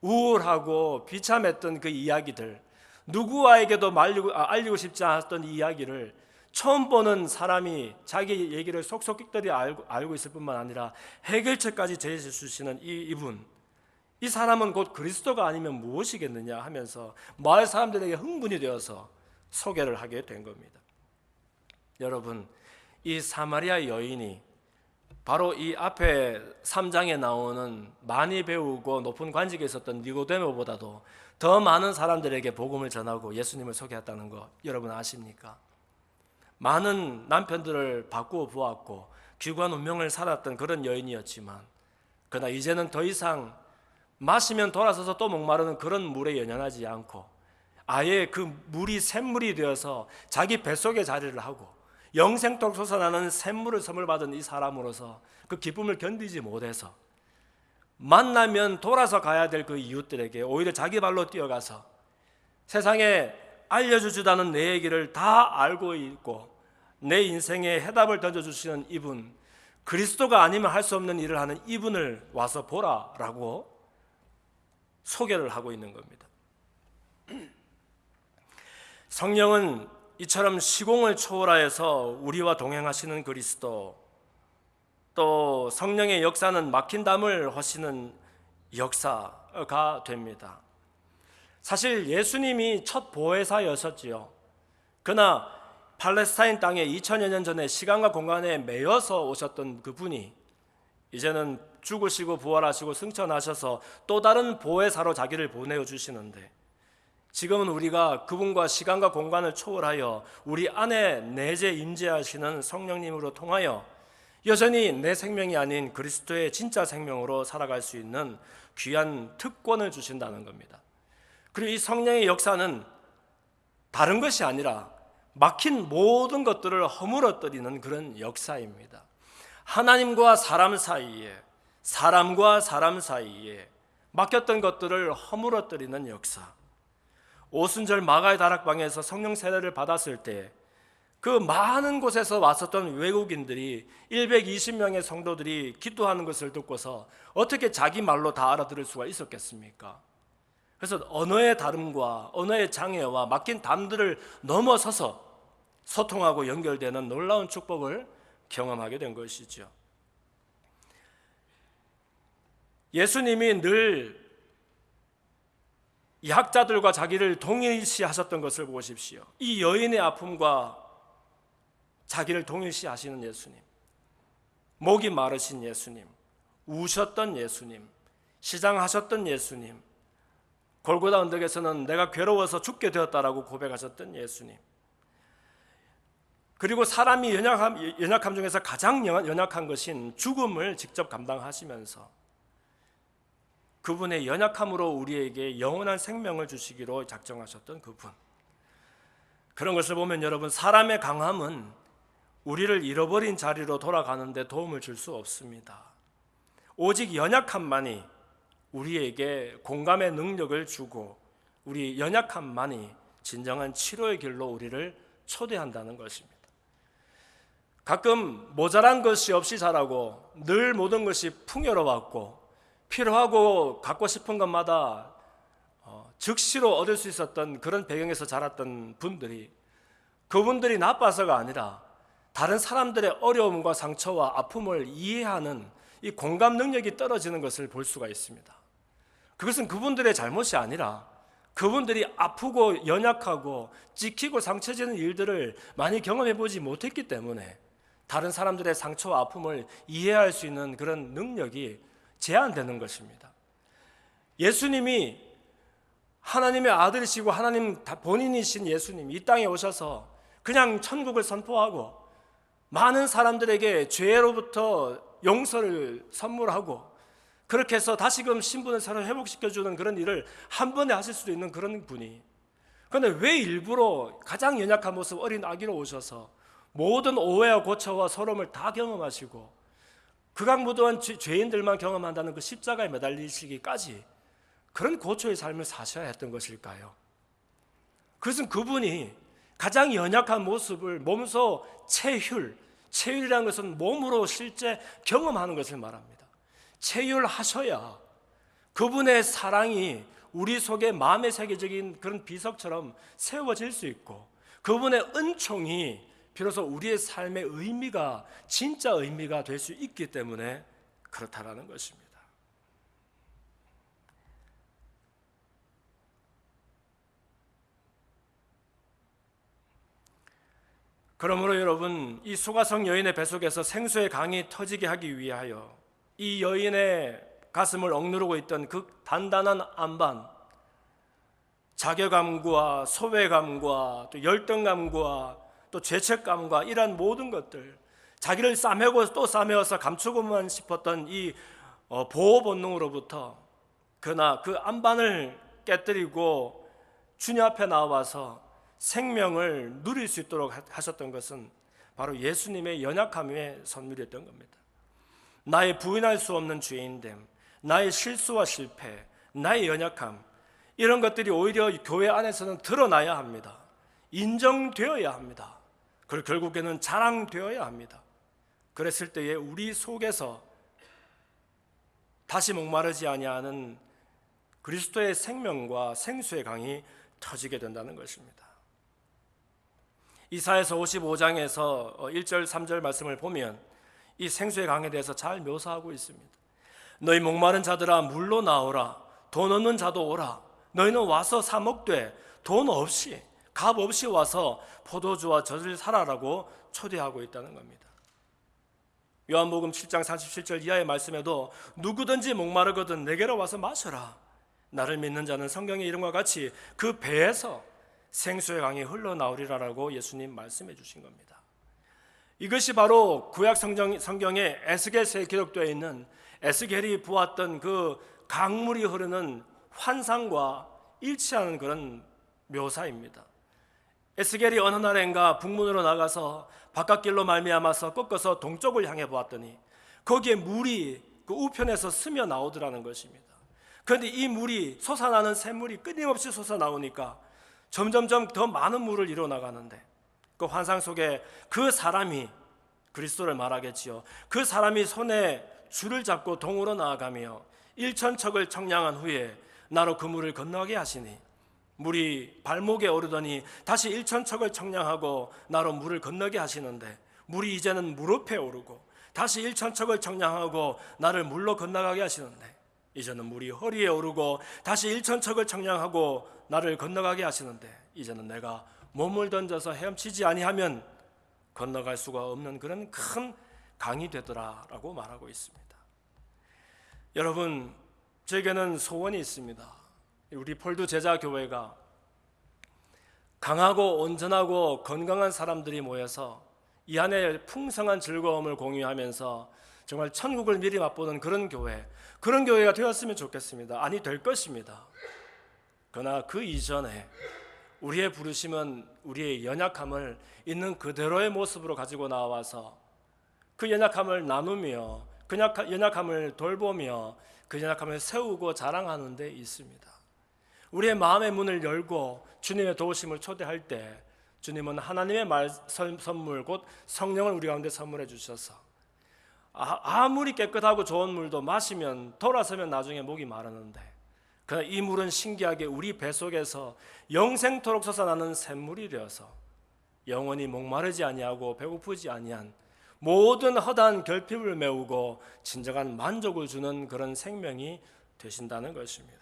Speaker 1: 우울하고 비참했던 그 이야기들, 누구에게도 알리고 싶지 않았던 이야기를 처음 보는 사람이 자기 얘기를 속속들이 알고 있을 뿐만 아니라 해결책까지 제시해 주시는 이분, 이 사람은 곧 그리스도가 아니면 무엇이겠느냐 하면서 마을 사람들에게 흥분이 되어서 소개를 하게 된 겁니다. 여러분, 이 사마리아 여인이 바로 이 앞에 3장에 나오는 많이 배우고 높은 관직에 있었던 니고데모보다도 더 많은 사람들에게 복음을 전하고 예수님을 소개했다는 거 여러분 아십니까? 많은 남편들을 바꾸어 보았고 귀관 운명을 살았던 그런 여인이었지만 그러나 이제는 더 이상 마시면 돌아서서 또 목마르는 그런 물에 연연하지 않고 아예 그 물이 샘물이 되어서 자기 뱃속에 자리를 하고 영생토록 솟아나는 샘물을 선물 받은 이 사람으로서 그 기쁨을 견디지 못해서 만나면 돌아서 가야 될 그 이웃들에게 오히려 자기 발로 뛰어가서 세상에 알려주지도 않은 내 얘기를 다 알고 있고 내 인생에 해답을 던져주시는 이분, 그리스도가 아니면 할 수 없는 일을 하는 이분을 와서 보라라고 소개를 하고 있는 겁니다. 성령은 이처럼 시공을 초월하여서 우리와 동행하시는 그리스도, 또 성령의 역사는 막힌 담을 허시는 역사가 됩니다. 사실 예수님이 첫 보혜사였었지요. 그러나 팔레스타인 땅에 2000여 년 전에 시간과 공간에 매여서 오셨던 그분이 이제는 죽으시고 부활하시고 승천하셔서 또 다른 보혜사로 자기를 보내어 주시는데 지금은 우리가 그분과 시간과 공간을 초월하여 우리 안에 내재 임재하시는 성령님으로 통하여 여전히 내 생명이 아닌 그리스도의 진짜 생명으로 살아갈 수 있는 귀한 특권을 주신다는 겁니다. 그리고 이 성령의 역사는 다른 것이 아니라 막힌 모든 것들을 허물어뜨리는 그런 역사입니다. 하나님과 사람 사이에, 사람과 사람 사이에 막혔던 것들을 허물어뜨리는 역사. 오순절 마가의 다락방에서 성령 세례를 받았을 때 그 많은 곳에서 왔었던 외국인들이 120명의 성도들이 기도하는 것을 듣고서 어떻게 자기 말로 다 알아들을 수가 있었겠습니까? 그래서 언어의 다름과 언어의 장애와 막힌 담들을 넘어서서 소통하고 연결되는 놀라운 축복을 경험하게 된 것이죠. 예수님이 늘 이 학자들과 자기를 동일시하셨던 것을 보십시오. 이 여인의 아픔과 자기를 동일시하시는 예수님, 목이 마르신 예수님, 우셨던 예수님, 시장하셨던 예수님, 골고다 언덕에서는 내가 괴로워서 죽게 되었다라고 고백하셨던 예수님, 그리고 사람이 연약함 중에서 가장 연약한 것인 죽음을 직접 감당하시면서 그분의 연약함으로 우리에게 영원한 생명을 주시기로 작정하셨던 그분. 그런 것을 보면 여러분, 사람의 강함은 우리를 잃어버린 자리로 돌아가는데 도움을 줄 수 없습니다. 오직 연약함만이 우리에게 공감의 능력을 주고 우리 연약함만이 진정한 치료의 길로 우리를 초대한다는 것입니다. 가끔 모자란 것이 없이 자라고 늘 모든 것이 풍요로웠고 필요하고 갖고 싶은 것마다 즉시로 얻을 수 있었던 그런 배경에서 자랐던 분들이, 그분들이 나빠서가 아니라 다른 사람들의 어려움과 상처와 아픔을 이해하는 이 공감 능력이 떨어지는 것을 볼 수가 있습니다. 그것은 그분들의 잘못이 아니라 그분들이 아프고 연약하고 찍히고 상처지는 일들을 많이 경험해 보지 못했기 때문에 다른 사람들의 상처와 아픔을 이해할 수 있는 그런 능력이 제한되는 것입니다. 예수님이 하나님의 아들이시고 하나님 본인이신 예수님, 이 땅에 오셔서 그냥 천국을 선포하고 많은 사람들에게 죄로부터 용서를 선물하고 그렇게 해서 다시금 신분을 새로 회복시켜주는 그런 일을 한 번에 하실 수 있는 그런 분이, 그런데 왜 일부러 가장 연약한 모습 어린 아기로 오셔서 모든 오해와 고초와 서러움을 다 경험하시고 극악무도한 죄인들만 경험한다는 그 십자가에 매달리시기까지 그런 고초의 삶을 사셔야 했던 것일까요? 그것은 그분이 가장 연약한 모습을 몸소 체휼이라는 것은 몸으로 실제 경험하는 것을 말합니다. 체휼하셔야 그분의 사랑이 우리 속에 마음의 세계적인 그런 비석처럼 세워질 수 있고 그분의 은총이 비로소 우리의 삶의 의미가, 진짜 의미가 될 수 있기 때문에 그렇다라는 것입니다. 그러므로 여러분, 이 소가성 여인의 뱃속에서 생수의 강이 터지게 하기 위하여 이 여인의 가슴을 억누르고 있던 그 단단한 안반, 자괴감과 소외감과 또 열등감과 또 죄책감과 이러한 모든 것들, 자기를 싸매고 또 싸매어서 감추고만 싶었던 이 보호 본능으로부터 그러나 그 안반을 깨뜨리고 주님 앞에 나와서 생명을 누릴 수 있도록 하셨던 것은 바로 예수님의 연약함의 선물이었던 겁니다. 나의 부인할 수 없는 죄인됨, 나의 실수와 실패, 나의 연약함, 이런 것들이 오히려 교회 안에서는 드러나야 합니다. 인정되어야 합니다. 그리고 결국에는 자랑되어야 합니다. 그랬을 때에 우리 속에서 다시 목마르지 아니하는 그리스도의 생명과 생수의 강이 터지게 된다는 것입니다. 이사야서 55장에서 1절 3절 말씀을 보면 이 생수의 강에 대해서 잘 묘사하고 있습니다. 너희 목마른 자들아 물로 나오라. 돈 없는 자도 오라. 너희는 와서 사 먹되 돈 없이 값 없이 와서 포도주와 젖을 사라라고 초대하고 있다는 겁니다. 요한복음 7장 37절 이하의 말씀에도 누구든지 목마르거든 내게로 와서 마셔라. 나를 믿는 자는 성경의 이름과 같이 그 배에서 생수의 강이 흘러나오리라라고 예수님 말씀해 주신 겁니다. 이것이 바로 구약 성경에 에스겔서에 기록되어 있는 에스겔이 보았던 그 강물이 흐르는 환상과 일치하는 그런 묘사입니다. 에스겔이 어느 날인가 북문으로 나가서 바깥길로 말미암아서 꺾어서 동쪽을 향해 보았더니 거기에 물이 그 우편에서 스며 나오더라는 것입니다. 그런데 이 물이 솟아나는 샘물이 끊임없이 솟아나오니까 점점점 더 많은 물을 이뤄나가는데 그 환상 속에 그 사람이 그리스도를 말하겠지요. 그 사람이 손에 줄을 잡고 동으로 나아가며 1,000척을 청량한 후에 나로 그 물을 건너게 하시니 물이 발목에 오르더니 다시 1,000척을 청량하고 나로 물을 건너게 하시는데 물이 이제는 무릎에 오르고 다시 1,000척을 청량하고 나를 물로 건너가게 하시는데 이제는 물이 허리에 오르고 다시 1,000척을 청량하고 나를 건너가게 하시는데 이제는 내가 몸을 던져서 헤엄치지 아니하면 건너갈 수가 없는 그런 큰 강이 되더라라고 말하고 있습니다. 여러분, 제게는 소원이 있습니다. 우리 폴드 제자교회가 강하고 온전하고 건강한 사람들이 모여서 이 안에 풍성한 즐거움을 공유하면서 정말 천국을 미리 맛보는 그런 교회가 되었으면 좋겠습니다. 아니, 될 것입니다. 그러나 그 이전에 우리의 부르심은 우리의 연약함을 있는 그대로의 모습으로 가지고 나와서 그 연약함을 나누며 그 연약함을 돌보며 그 연약함을 세우고 자랑하는 데 있습니다. 우리의 마음의 문을 열고 주님의 도우심을 초대할 때 주님은 하나님의 선물 곧 성령을 우리 가운데 선물해 주셔서 아무리 깨끗하고 좋은 물도 마시면 돌아서면 나중에 목이 마르는데 그러나 이 물은 신기하게 우리 뱃속에서 영생토록 솟아나는 샘물이 되어서 영원히 목마르지 아니하고 배고프지 아니한 모든 허다한 결핍을 메우고 진정한 만족을 주는 그런 생명이 되신다는 것입니다.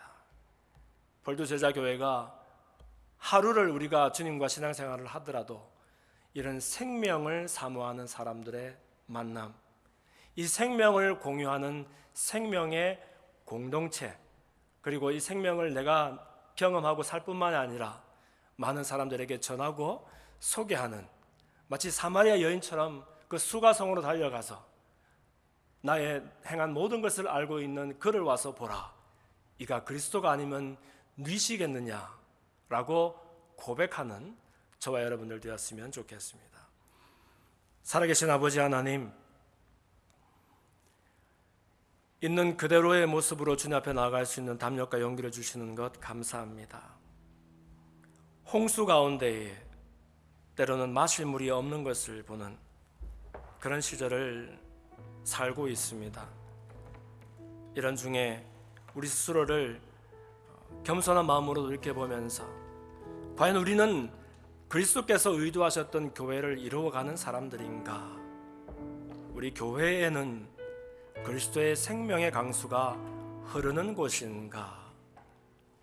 Speaker 1: 폴드 제자교회가 하루를 우리가 주님과 신앙생활을 하더라도 이런 생명을 사모하는 사람들의 만남, 이 생명을 공유하는 생명의 공동체, 그리고 이 생명을 내가 경험하고 살 뿐만이 아니라 많은 사람들에게 전하고 소개하는, 마치 사마리아 여인처럼 그 수가성으로 달려가서 나의 행한 모든 것을 알고 있는 그를 와서 보라, 이가 그리스도가 아니면 누이시겠느냐라고 고백하는 저와 여러분들 되었으면 좋겠습니다. 살아계신 아버지 하나님, 있는 그대로의 모습으로 주님 앞에 나아갈 수 있는 담력과 용기를 주시는 것 감사합니다. 홍수 가운데에 때로는 마실 물이 없는 것을 보는 그런 시절을 살고 있습니다. 이런 중에 우리 스스로를 겸손한 마음으로 돌이켜보면서 과연 우리는 그리스도께서 의도하셨던 교회를 이루어가는 사람들인가? 우리 교회에는 그리스도의 생명의 강수가 흐르는 곳인가?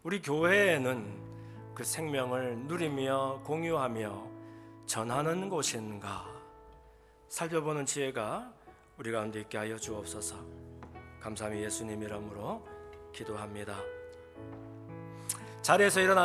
Speaker 1: 우리 교회에는 그 생명을 누리며 공유하며 전하는 곳인가? 살펴보는 지혜가 우리 가운데 있게 하여 주옵소서. 감사함이 예수님 이름으로 기도합니다. 자리에서 일어나